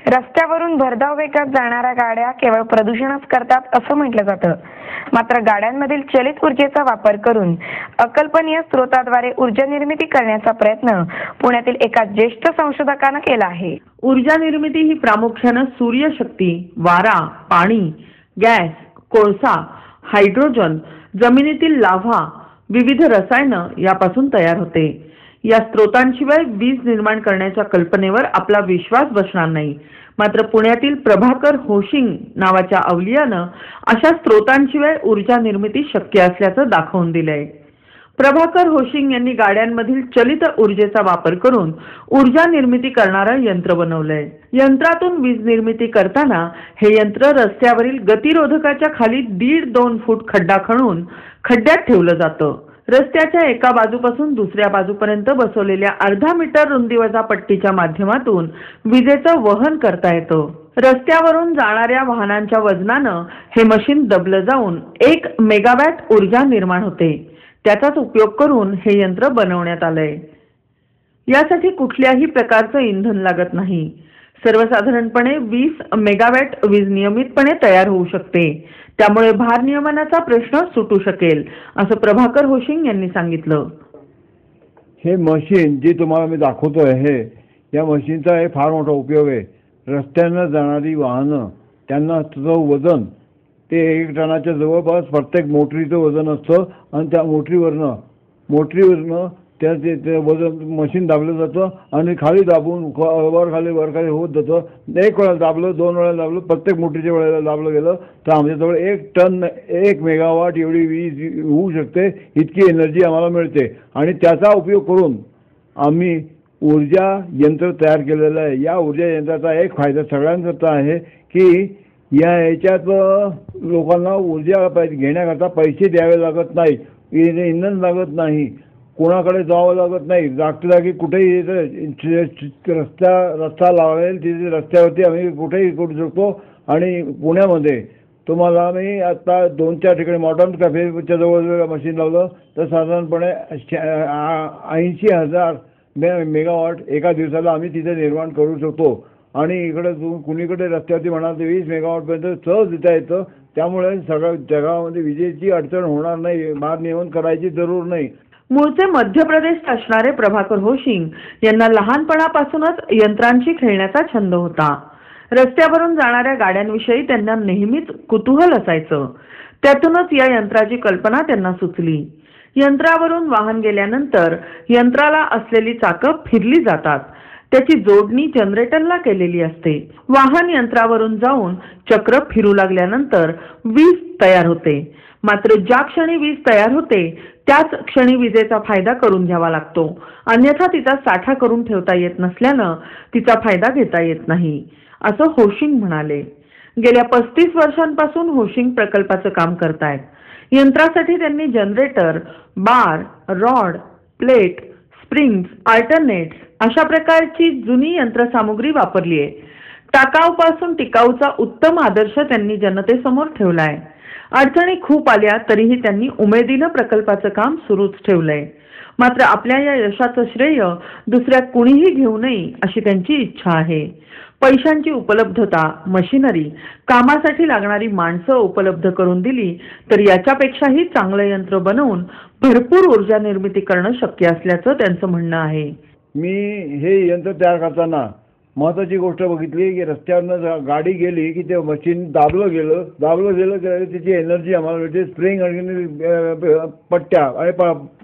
रस्त्यावरून भरधाव वेगात जाणाऱ्या गाड्या केवळ प्रदूषणच करतात असं म्हटलं जातं. मात्र गाड्यांमधील चलित ऊर्जेचा वापर करून अकल्पनीय स्रोताद्वारे ऊर्जा निर्मिती करण्याचा प्रयत्न पुण्यातील एका ज्येष्ठ संशोधकानं केला आहे. ऊर्जा निर्मिती ही प्रामुख्याने सूर्यशक्ती, वारा, पाणी, गॅस, कोळसा, हायड्रोजन, जमिनीतील लाव्हा, विविध रसायनं यापासून तयार होते. या स्रोतांशिवाय वीज निर्माण करण्याच्या कल्पनेवर आपला विश्वास बसणार नाही. मात्र पुण्यातील प्रभाकर होशिंग नावाच्या अवलियानं अशा स्रोतांशिवाय ऊर्जा निर्मिती शक्य असल्याचं दाखवून दिलंय. प्रभाकर होशिंग यांनी गाड्यांमधील चलित ऊर्जेचा वापर करून ऊर्जा निर्मिती करणारं यंत्र बनवलंय. यंत्रातून वीज निर्मिती करताना हे यंत्र रस्त्यावरील गतिरोधकाच्या खाली 1.5-2 फूट खड्डा खणून खड्ड्यात ठेवलं जातं. रस्त्याच्या एका बाजूपासून दुसऱ्या बाजूपर्यंत बसवलेल्या अर्धा मीटर रुंदीवजा पट्टीच्या माध्यमातून विजेचं वहन करता येतं. रस्त्यावरून जाणाऱ्या वाहनांच्या वजनानं हे मशीन दबलं जाऊन 1 मेगावॅट ऊर्जा निर्माण होते. त्याचाच उपयोग करून हे यंत्र बनवण्यात आलंय. यासाठी कुठल्याही प्रकारचं इंधन लागत नाही. सर्वसाधारणपणे 20 मेगावॅट वीज नियमितपणे तयार होऊ शकते. त्यामुळे भारनियमनाचा प्रश्न सुटू शकेल असं प्रभाकर होशिंग यांनी सांगितलं. हे मशीन जे तुम्हाला मी दाखवतोय हे या मशीनचा फार मोठा उपयोग आहे. रस्त्यानं जाणारी वाहनं त्यांना तुझं वजन ते 1 टनाच्या जवळपास प्रत्येक मोटरीचं वजन असतं आणि त्या मोटरीवरनं ते वजन मशीन दाबलं जातं आणि खाली दाबून वर खाली होत जातं. 1 वेळा दाबलं, 2 वेळा दाबलं, प्रत्येक मोटरीच्या वेळेला दाबलं गेलं तर आमच्याजवळ 1 टन 1 मेगावॉट एवढी वीज होऊ शकते. इतकी एनर्जी आम्हाला मिळते आणि त्याचा उपयोग करून आम्ही ऊर्जा यंत्र तयार केलेलं आहे. या ऊर्जा यंत्राचा एक फायदा सगळ्यांकरता आहे की याच्यात लोकांना ऊर्जा घेण्याकरता पैसे द्यावे लागत नाहीत, इंधन लागत नाही, कोणाकडे जावं लागत नाही. जागी कुठेही रस्ता लावेल तिथे रस्त्यावरती आम्ही कुठेही करू शकतो. आणि पुण्यामध्ये तुम्हाला मी आता 2-4 ठिकाणी मॉडर्न कॅफेच्या जवळ मशीन लावलं तर साधारणपणे 80,000 मेगावॉट एका दिवसाला आम्ही तिथे निर्माण करू शकतो. आणि इकडे कुणीकडे रस्त्यावरती म्हणाल तर 20 मेगावॉटपर्यंत सहज देता येतं. त्यामुळे सगळ्या जगामध्ये विजेची अडचण होणार नाही, भारनियमन करायची जरूर नाही. मूळचे मध्य प्रदेश असणारे प्रभाकर होशिंग यांना लहानपणापासूनच यंत्रांशी खेळण्याचा छंद होता. रस्त्यावरून जाणाऱ्या गाड्यांविषयी त्यांना नेहमीच कुतूहल असायचं. त्यातूनच या यंत्राची कल्पना त्यांना सुचली. यंत्रावरून वाहन गेल्यानंतर यंत्राला असलेली चाकं फिरली जातात. त्याची जोडणी जनरेटरला केलेली असते. वाहन यंत्रावरून जाऊन चक्र फिरू लागल्यानंतर वीज तयार होते. मात्र ज्या क्षणी वीज तयार होते त्याच क्षणी विजेचा फायदा करून घ्यावा लागतो. अन्यथा तिचा साठा करून ठेवता येत नसल्यानं तिचा फायदा घेता येत नाही असं होशिंग म्हणाले. गेल्या 35 वर्षांपासून होशिंग प्रकल्पाचं काम करतायत. यंत्रासाठी त्यांनी जनरेटर, बार, रॉड, प्लेट, स्प्रिंग्स, अल्टरनेट्स अशा प्रकारची जुनी यंत्रसामुग्री वापरली आहे. टाकाऊपासून टिकाऊचा उत्तम आदर्श त्यांनी जनतेसमोर ठेवलाय. अडचणी खूप आल्या तरीही त्यांनी उमेदीनं प्रकल्पाचं काम सुरूच ठेवलंय. मात्र आपल्या या यशाचं श्रेय दुसऱ्या कुणीही घेऊ नये अशी त्यांची इच्छा आहे. पैशांची उपलब्धता, मशिनरी, कामासाठी लागणारी माणसं उपलब्ध करून दिली तर याच्यापेक्षाही चांगलं यंत्र बनवून भरपूर ऊर्जा निर्मिती करणं शक्य असल्याचं त्यांचं म्हणणं आहे. मी हे यंत्र तयार करताना महत्त्वाची गोष्ट बघितली की रस्त्यावरनं गाडी गेली की ते मशीन दाबलं गेलं की त्याची एनर्जी आम्हाला मिळते. स्प्रिंग आणि पट्ट्या आणि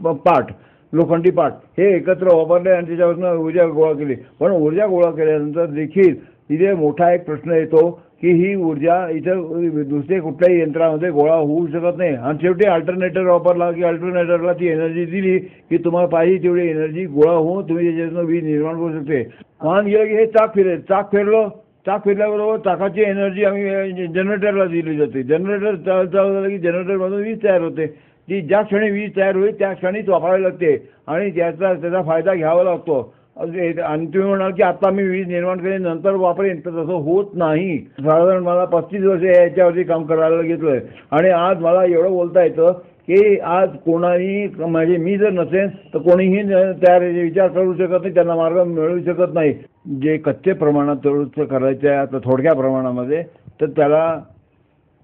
पाट, लोखंडी पाट हे एकत्र वापरले आणि त्याच्यावरनं ऊर्जा गोळा केली. पण ऊर्जा गोळा केल्यानंतर देखील इथे मोठा एक प्रश्न येतो की ही ऊर्जा इथं दुसरे कुठल्याही यंत्रामध्ये गोळा होऊ शकत नाही. आणि शेवटी अल्टरनेटर वापरला की अल्टरनेटरला ती एनर्जी दिली की तुम्हाला पाहिजे तेवढी एनर्जी गोळा होऊन तुम्ही त्याच्यातून वीज निर्माण करू शकते. वाहन गेलं की हे चाक फिरेल, चाक फिरल्याबरोबर चाकाची एनर्जी आम्ही जनरेटरला दिली जाते. जनरेटर चालू झालं की जनरेटरमधून वीज तयार होते. जी ज्या क्षणी वीज तयार होईल त्या क्षणीच वापरावी लागते आणि त्याचा फायदा घ्यावा लागतो. आणि तुम्ही म्हणाल की आता मी वीज निर्माण करेन नंतर वापरेन तर तसं होत नाही. साधारण मला 35 वर्ष याच्यावरती काम करायला घेतलंय आणि आज मला एवढं बोलता येतं की आज कोणाही म्हणजे मी जर नसेन तर कोणीही त्या विचार करू शकत नाही, त्यांना मार्ग मिळू शकत नाही. जे कच्चे प्रमाणात दुरुस्त करायचे आहे आता थोडक्या प्रमाणामध्ये, तर त्याला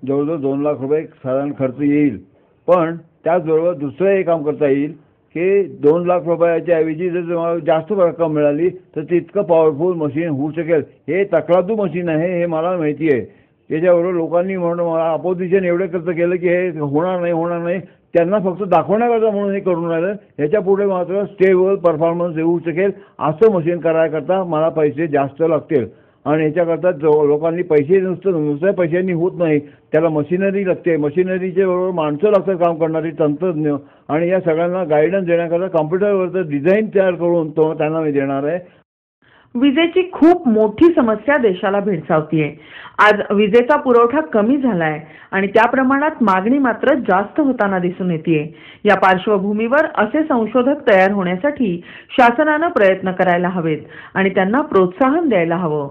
जवळजवळ 2 लाख रुपये साधारण खर्च येईल. पण त्याचबरोबर दुसरं एक काम करता येईल की 2 लाख रुपयाच्या ऐवजी जर तुम्हाला जास्त रक्कम मिळाली तर ते इतकं पॉवरफुल मशीन होऊ शकेल. हे तकलादू मशीन आहे, हे मला माहिती आहे. त्याच्याबरोबर लोकांनी म्हणून मला अपोजिशन एवढे खर्च केलं की हे होणार नाही, त्यांना फक्त दाखवण्याकरता म्हणून हे करून राहिलं. ह्याच्यापुढे मात्र स्टेबल परफॉर्मन्स येऊ शकेल असं मशीन करायकरता मला पैसे जास्त लागतील. आणि ह्याच्याकरता लोकांनी पैसे नुसत्या पैशांनी होत नाही, त्याला मशिनरी लागते. मशिनरीच्या बरोबर माणसं लागतात काम करणारी, तंत्रज्ञ. आणि या सगळ्यांना गायडन्स देण्याकरता कॉम्प्युटरवरचं डिझाईन तयार करून तो त्यांना मी देणार आहे. विजेची खूप मोठी समस्या देशाला भेडसावतीये. आज विजेचा पुरवठा कमी झालाय आणि त्या प्रमाणात मागणी मात्र जास्त होताना दिसून येतेय. या पार्श्वभूमीवर असे संशोधक तयार होण्यासाठी शासनानं प्रयत्न करायला हवेत आणि त्यांना प्रोत्साहन द्यायला हवं.